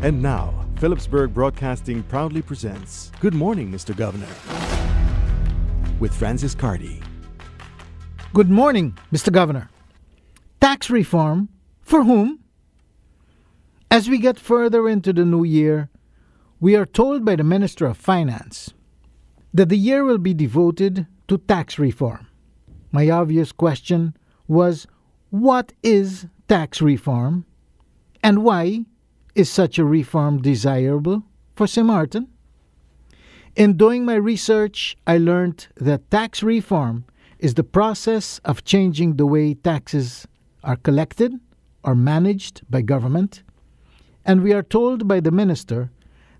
And now, Philipsburg Broadcasting proudly presents Good Morning, Mr. Governor, with Francis Carty. Good morning, Mr. Governor. Tax reform for whom? As we get further into the new year, we are told by the Minister of Finance that the year will be devoted to tax reform. My obvious question was, what is tax reform, and why is such a reform desirable for Maarten? In doing my research, I learned that tax reform is the process of changing the way taxes are collected or managed by government, and we are told by the minister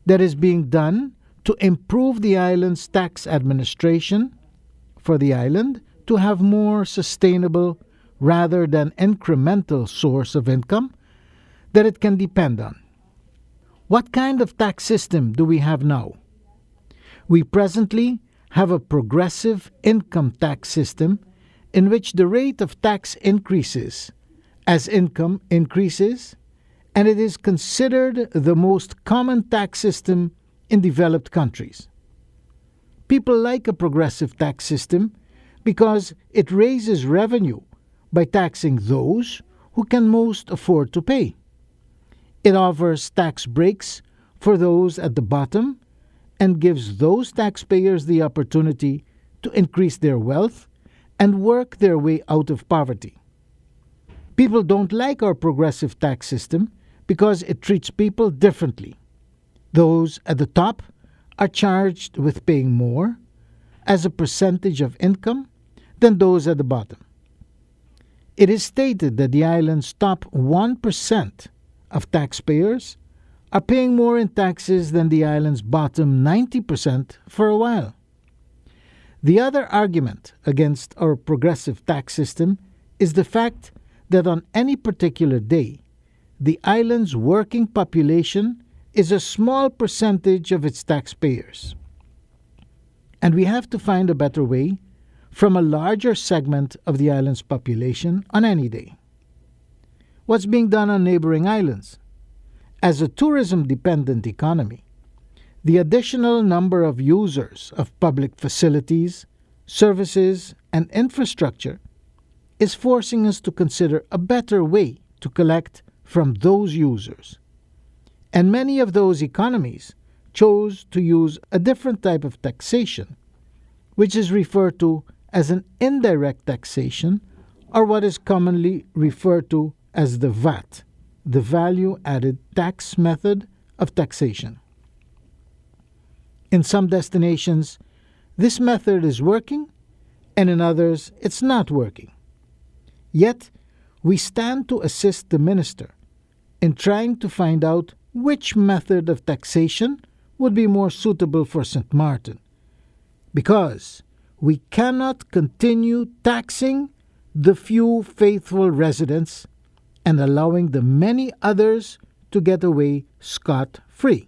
that is being done to improve the island's tax administration for the island to have more sustainable rather than incremental source of income that it can depend on. What kind of tax system do we have now? We presently have a progressive income tax system in which the rate of tax increases as income increases, and it is considered the most common tax system in developed countries. People like a progressive tax system because it raises revenue by taxing those who can most afford to pay. It offers tax breaks for those at the bottom and gives those taxpayers the opportunity to increase their wealth and work their way out of poverty. People don't like our progressive tax system because it treats people differently. Those at the top are charged with paying more as a percentage of income than those at the bottom. It is stated that the island's top 1% of taxpayers are paying more in taxes than the island's bottom 90% for a while. The other argument against our progressive tax system is the fact that on any particular day, the island's working population is a small percentage of its taxpayers. And we have to find a better way from a larger segment of the island's population on any day. What's being done on neighboring islands? As a tourism-dependent economy, the additional number of users of public facilities, services, and infrastructure is forcing us to consider a better way to collect from those users. And many of those economies chose to use a different type of taxation, which is referred to as an indirect taxation, or what is commonly referred to as the VAT, the value-added tax method of taxation. In some destinations, this method is working, and in others, it's not working. Yet, we stand to assist the minister in trying to find out which method of taxation would be more suitable for St. Maarten, because we cannot continue taxing the few faithful residents and allowing the many others to get away scot-free.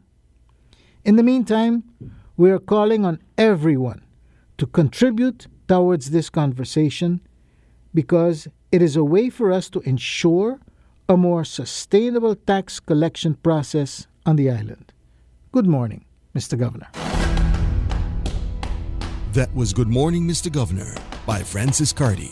In the meantime, we are calling on everyone to contribute towards this conversation because it is a way for us to ensure a more sustainable tax collection process on the island. Good morning, Mr. Governor. That was Good Morning, Mr. Governor by Francis Carty.